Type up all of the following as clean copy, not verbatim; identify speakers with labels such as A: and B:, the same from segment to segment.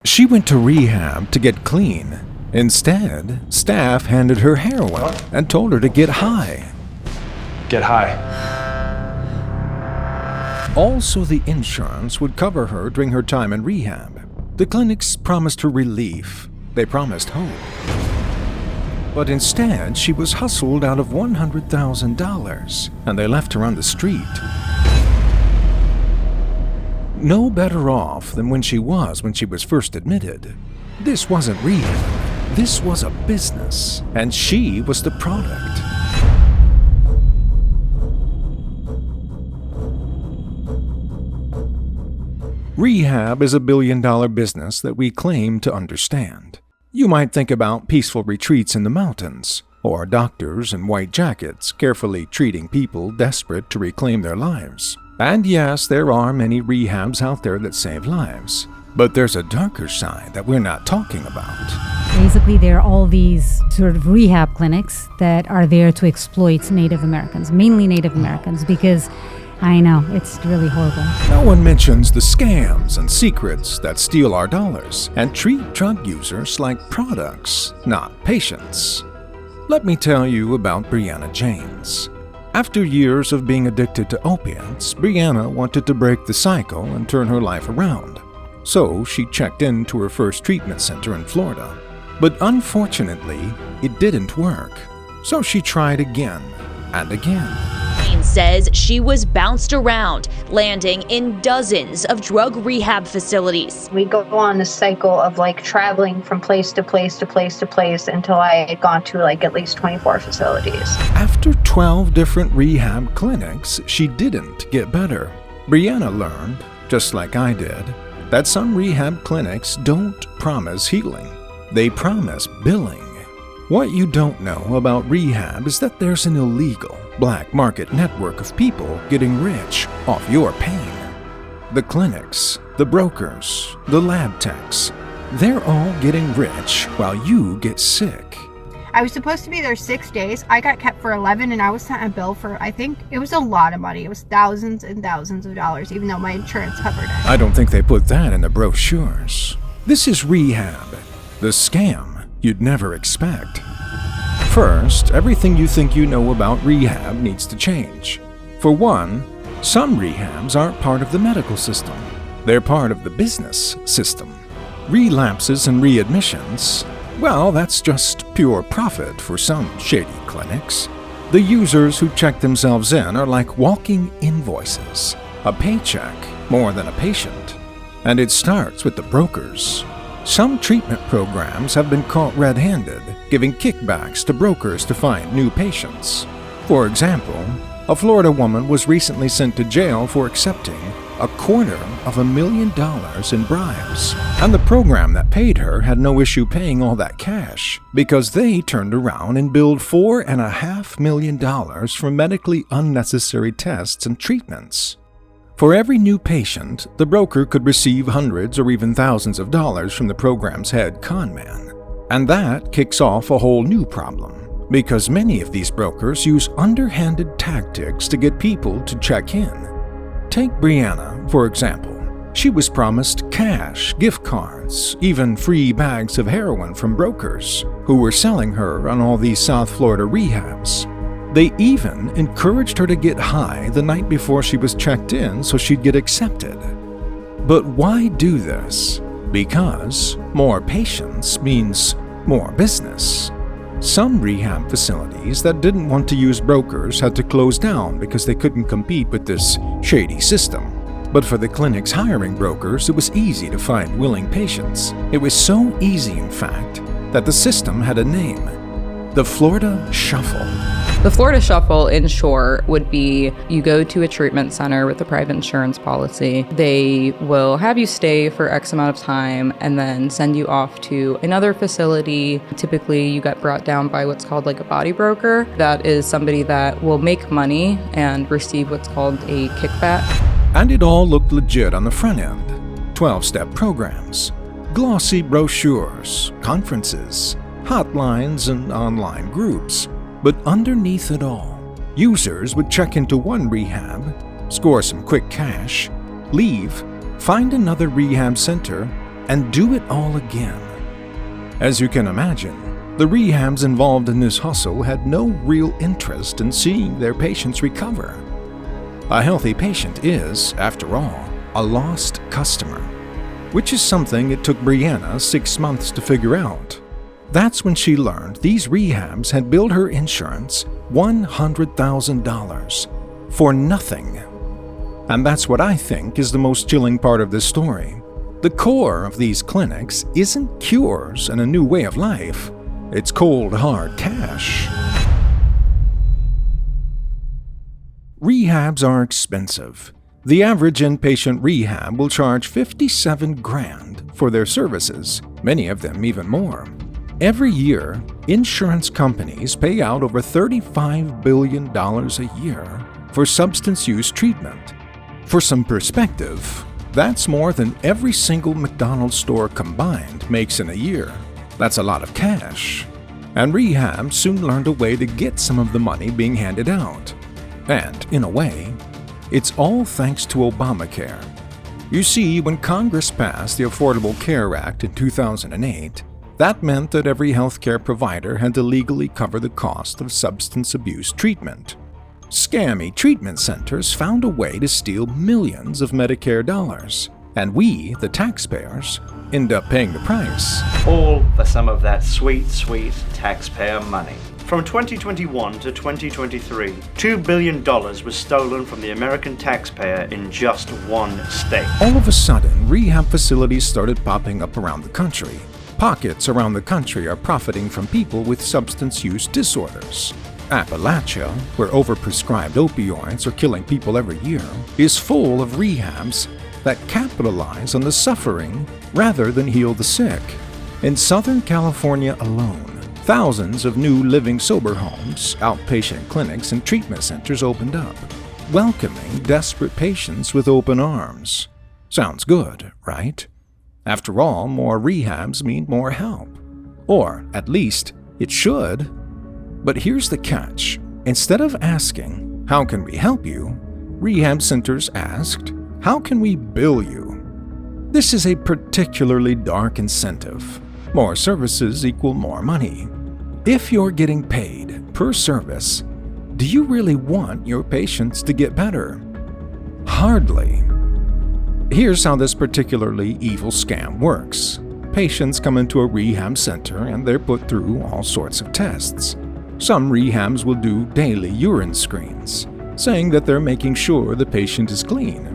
A: She went to rehab to get clean. Instead, staff handed her heroin and told her to get high.
B: Get high.
A: Also, the insurance would cover her during her time in rehab. The clinics promised her relief. They promised hope. But instead, she was hustled out of $100,000, and they left her on the street. No better off than when she was first admitted. This wasn't rehab. This was a business, and she was the product. Rehab is a billion-dollar business that we claim to understand. You might think about peaceful retreats in the mountains, or doctors in white jackets carefully treating people desperate to reclaim their lives. And yes, there are many rehabs out there that save lives. But there's a darker side that we're not talking about.
C: Basically, there are all these sort of rehab clinics that are there to exploit Native Americans, mainly Native Americans, because I know, it's really horrible.
A: No one mentions the scams and secrets that steal our dollars and treat drug users like products, not patients. Let me tell you about Brianna James. After years of being addicted to opiates, Brianna wanted to break the cycle and turn her life around. So she checked into her first treatment center in Florida. But unfortunately, it didn't work. So she tried again and again.
D: Says she was bounced around, landing in dozens of drug rehab facilities.
E: We go on a cycle of traveling from place to place to place to place until I had gone to at least 24 facilities.
A: After 12 different rehab clinics, she didn't get better. Brianna learned, just like I did, that some rehab clinics don't promise healing. They promise billing. What you don't know about rehab is that there's an illegal black market network of people getting rich off your pain. The clinics, the brokers, the lab techs, they're all getting rich while you get sick.
F: I was supposed to be there 6 days. I got kept for 11 and I was sent a bill for, I think, it was a lot of money. It was thousands and thousands of dollars, even though my insurance covered it.
A: I don't think they put that in the brochures. This is rehab, the scam you'd never expect. First, everything you think you know about rehab needs to change. For one, some rehabs aren't part of the medical system. They're part of the business system. Relapses and readmissions, well, that's just pure profit for some shady clinics. The users who check themselves in are like walking invoices, a paycheck more than a patient. And it starts with the brokers. Some treatment programs have been caught red-handed, giving kickbacks to brokers to find new patients. For example, a Florida woman was recently sent to jail for accepting $250,000 in bribes. And the program that paid her had no issue paying all that cash because they turned around and billed $4.5 million for medically unnecessary tests and treatments. For every new patient, the broker could receive hundreds or even thousands of dollars from the program's head conman. And that kicks off a whole new problem, because many of these brokers use underhanded tactics to get people to check in. Take Brianna, for example. She was promised cash, gift cards, even free bags of heroin from brokers who were selling her on all these South Florida rehabs. They even encouraged her to get high the night before she was checked in so she'd get accepted. But why do this? Because more patients means more business. Some rehab facilities that didn't want to use brokers had to close down because they couldn't compete with this shady system. But for the clinics hiring brokers, it was easy to find willing patients. It was so easy, in fact, that the system had a name: the Florida Shuffle.
G: The Florida Shuffle, in short, would be you go to a treatment center with a private insurance policy. They will have you stay for X amount of time and then send you off to another facility. Typically, you get brought down by what's called a body broker. That is somebody that will make money and receive what's called a kickback.
A: And it all looked legit on the front end. 12-step programs, glossy brochures, conferences, hotlines, and online groups. But underneath it all, users would check into one rehab, score some quick cash, leave, find another rehab center, and do it all again. As you can imagine, the rehabs involved in this hustle had no real interest in seeing their patients recover. A healthy patient is, after all, a lost customer, which is something it took Brianna 6 months to figure out. That's when she learned these rehabs had billed her insurance $100,000 for nothing. And that's what I think is the most chilling part of this story. The core of these clinics isn't cures and a new way of life. It's cold, hard cash. Rehabs are expensive. The average inpatient rehab will charge $57,000 for their services, many of them even more. Every year, insurance companies pay out over $35 billion a year for substance use treatment. For some perspective, that's more than every single McDonald's store combined makes in a year. That's a lot of cash. And rehab soon learned a way to get some of the money being handed out. And, in a way, it's all thanks to Obamacare. You see, when Congress passed the Affordable Care Act in 2008, that meant that every healthcare provider had to legally cover the cost of substance abuse treatment. Scammy treatment centers found a way to steal millions of Medicare dollars, and we, the taxpayers, end up paying the price.
B: All for some of that sweet, sweet taxpayer money. From 2021 to 2023, $2 billion was stolen from the American taxpayer in just one state.
A: All of a sudden, rehab facilities started popping up around the country. Pockets around the country are profiting from people with substance use disorders. Appalachia, where overprescribed opioids are killing people every year, is full of rehabs that capitalize on the suffering rather than heal the sick. In Southern California alone, thousands of new living sober homes, outpatient clinics, and treatment centers opened up, welcoming desperate patients with open arms. Sounds good, right? After all, more rehabs mean more help. Or, at least, it should. But here's the catch. Instead of asking, "How can we help you?" rehab centers asked, "How can we bill you?" This is a particularly dark incentive. More services equal more money. If you're getting paid per service, do you really want your patients to get better? Hardly. Here's how this particularly evil scam works. Patients come into a rehab center and they're put through all sorts of tests. Some rehabs will do daily urine screens, saying that they're making sure the patient is clean.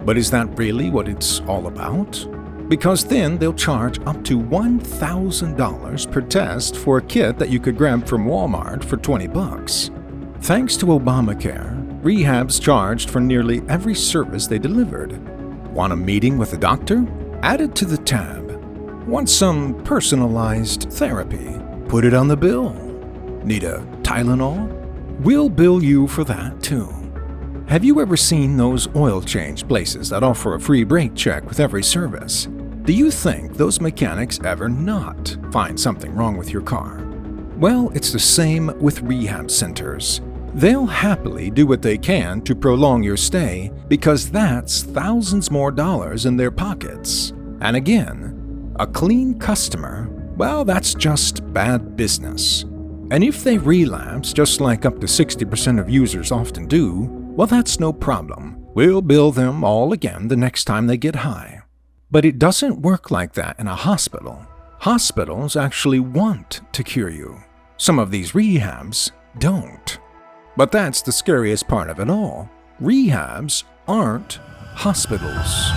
A: But is that really what it's all about? Because then they'll charge up to $1,000 per test for a kit that you could grab from Walmart for $20. Thanks to Obamacare, rehabs charged for nearly every service they delivered. Want a meeting with a doctor? Add it to the tab. Want some personalized therapy? Put it on the bill. Need a Tylenol? We'll bill you for that too. Have you ever seen those oil change places that offer a free brake check with every service? Do you think those mechanics ever not find something wrong with your car? Well, it's the same with rehab centers. They'll happily do what they can to prolong your stay because that's thousands more dollars in their pockets. And again, a clean customer, well, that's just bad business. And if they relapse, just like up to 60% of users often do, well, that's no problem. We'll bill them all again the next time they get high. But it doesn't work like that in a hospital. Hospitals actually want to cure you. Some of these rehabs don't. But that's the scariest part of it all. Rehabs aren't hospitals.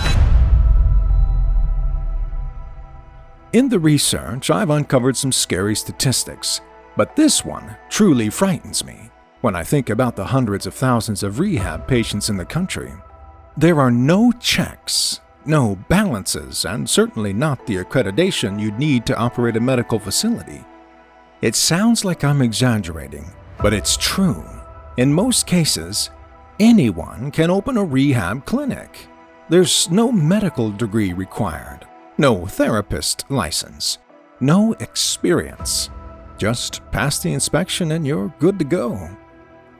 A: In the research, I've uncovered some scary statistics, but this one truly frightens me when I think about the hundreds of thousands of rehab patients in the country. There are no checks, no balances, and certainly not the accreditation you'd need to operate a medical facility. It sounds like I'm exaggerating, but it's true. In most cases, anyone can open a rehab clinic. There's no medical degree required, no therapist license, no experience. Just pass the inspection and you're good to go.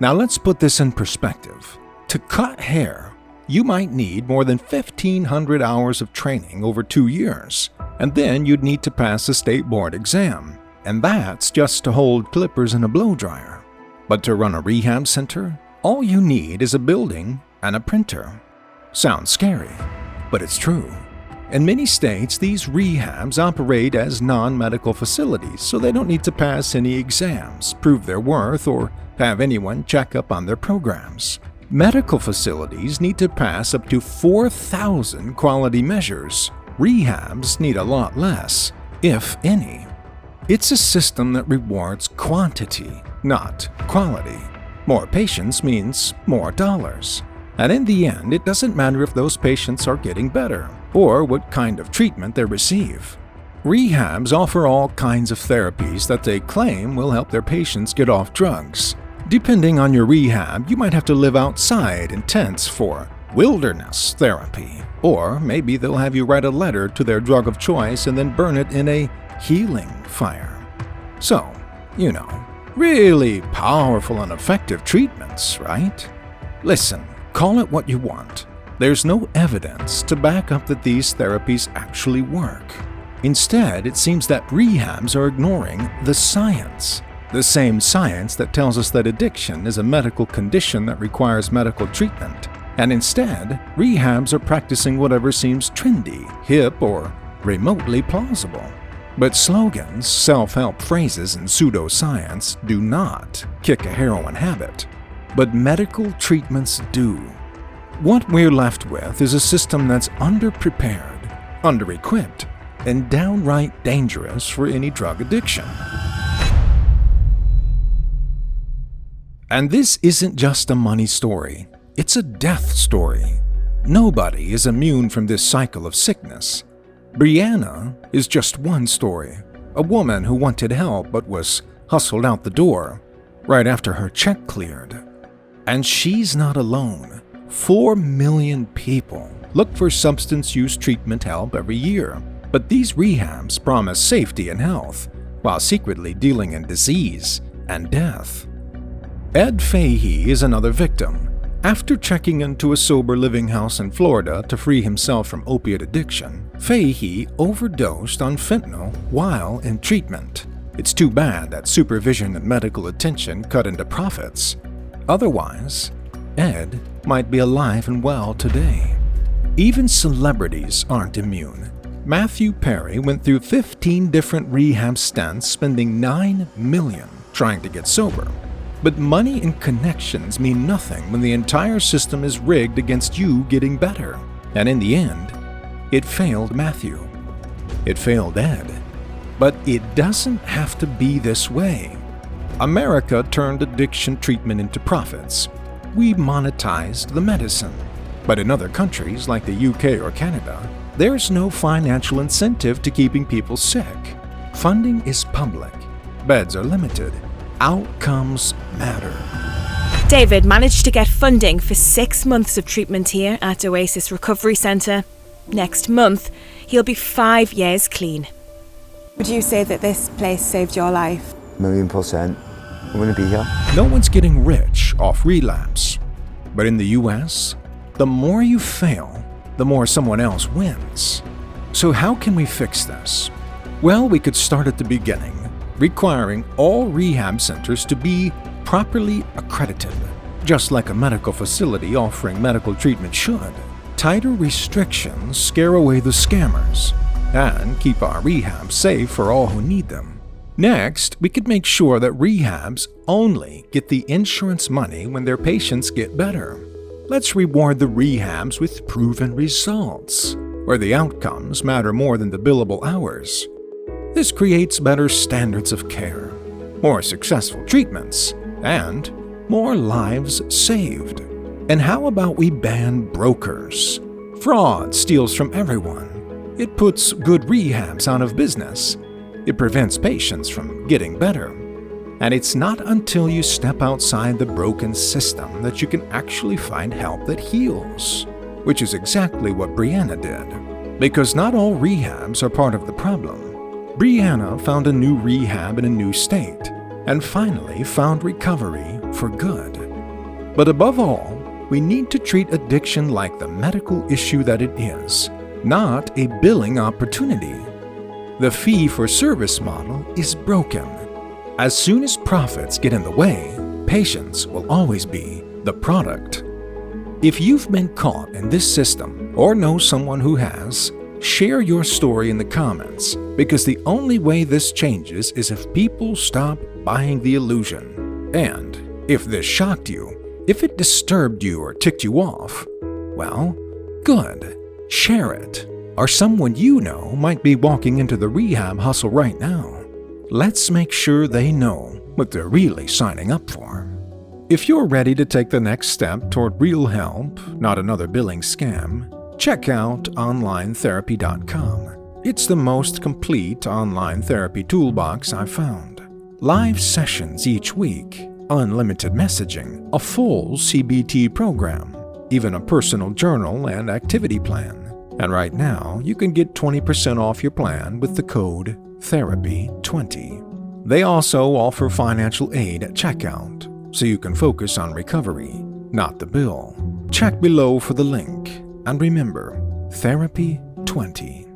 A: Now let's put this in perspective. To cut hair, you might need more than 1,500 hours of training over 2 years, and then you'd need to pass a state board exam, and that's just to hold clippers in a blow dryer. But to run a rehab center, all you need is a building and a printer. Sounds scary, but it's true. In many states, these rehabs operate as non-medical facilities, so they don't need to pass any exams, prove their worth, or have anyone check up on their programs. Medical facilities need to pass up to 4,000 quality measures. Rehabs need a lot less, if any. It's a system that rewards quantity, not quality. More patients means more dollars. And in the end, it doesn't matter if those patients are getting better or what kind of treatment they receive. Rehabs offer all kinds of therapies that they claim will help their patients get off drugs. Depending on your rehab, you might have to live outside in tents for wilderness therapy, or maybe they'll have you write a letter to their drug of choice and then burn it in a healing fire. So, really powerful and effective treatments, right? Listen, call it what you want. There's no evidence to back up that these therapies actually work. Instead, it seems that rehabs are ignoring the science. The same science that tells us that addiction is a medical condition that requires medical treatment. And instead, rehabs are practicing whatever seems trendy, hip, or remotely plausible. But slogans, self-help phrases, and pseudoscience do not kick a heroin habit. But medical treatments do. What we're left with is a system that's underprepared, under-equipped, and downright dangerous for any drug addiction. And this isn't just a money story, it's a death story. Nobody is immune from this cycle of sickness. Brianna is just one story, a woman who wanted help but was hustled out the door right after her check cleared. And she's not alone. 4 million people look for substance use treatment help every year, but these rehabs promise safety and health while secretly dealing in disease and death. Ed Fahey is another victim. After checking into a sober living house in Florida to free himself from opiate addiction, Fahey overdosed on fentanyl while in treatment. It's too bad that supervision and medical attention cut into profits. Otherwise, Ed might be alive and well today. Even celebrities aren't immune. Matthew Perry went through 15 different rehab stints, spending $9 million trying to get sober. But money and connections mean nothing when the entire system is rigged against you getting better. And in the end, it failed Matthew. It failed Ed. But it doesn't have to be this way. America turned addiction treatment into profits. We monetized the medicine. But in other countries like the UK or Canada, there's no financial incentive to keeping people sick. Funding is public. Beds are limited. Outcomes matter.
H: David managed to get funding for 6 months of treatment here at Oasis Recovery Centre. Next month, he'll be 5 years clean.
I: Would you say that this place saved your life?
J: 1,000,000%. I'm gonna be here.
A: No one's getting rich off relapse. But in the US, the more you fail, the more someone else wins. So how can we fix this? Well, we could start at the beginning, requiring all rehab centers to be properly accredited, just like a medical facility offering medical treatment should. Tighter restrictions scare away the scammers and keep our rehabs safe for all who need them. Next, we could make sure that rehabs only get the insurance money when their patients get better. Let's reward the rehabs with proven results, where the outcomes matter more than the billable hours. This creates better standards of care, more successful treatments, and more lives saved. And how about we ban brokers? Fraud steals from everyone. It puts good rehabs out of business. It prevents patients from getting better. And it's not until you step outside the broken system that you can actually find help that heals, which is exactly what Brianna did. Because not all rehabs are part of the problem. Brianna found a new rehab in a new state, and finally found recovery for good. But above all, we need to treat addiction like the medical issue that it is, not a billing opportunity. The fee-for-service model is broken. As soon as profits get in the way, patients will always be the product. If you've been caught in this system or know someone who has, share your story in the comments, because the only way this changes is if people stop buying the illusion. And if this shocked you, if it disturbed you or ticked you off, well, good. Share it, or someone you know might be walking into the rehab hustle right now. Let's make sure they know what they're really signing up for. If you're ready to take the next step toward real help, not another billing scam, check out onlinetherapy.com. It's the most complete online therapy toolbox I've found. Live sessions each week, unlimited messaging, a full CBT program, even a personal journal and activity plan. And right now, you can get 20% off your plan with the code THERAPY20. They also offer financial aid at checkout, so you can focus on recovery, not the bill. Check below for the link. And remember, Therapy 20.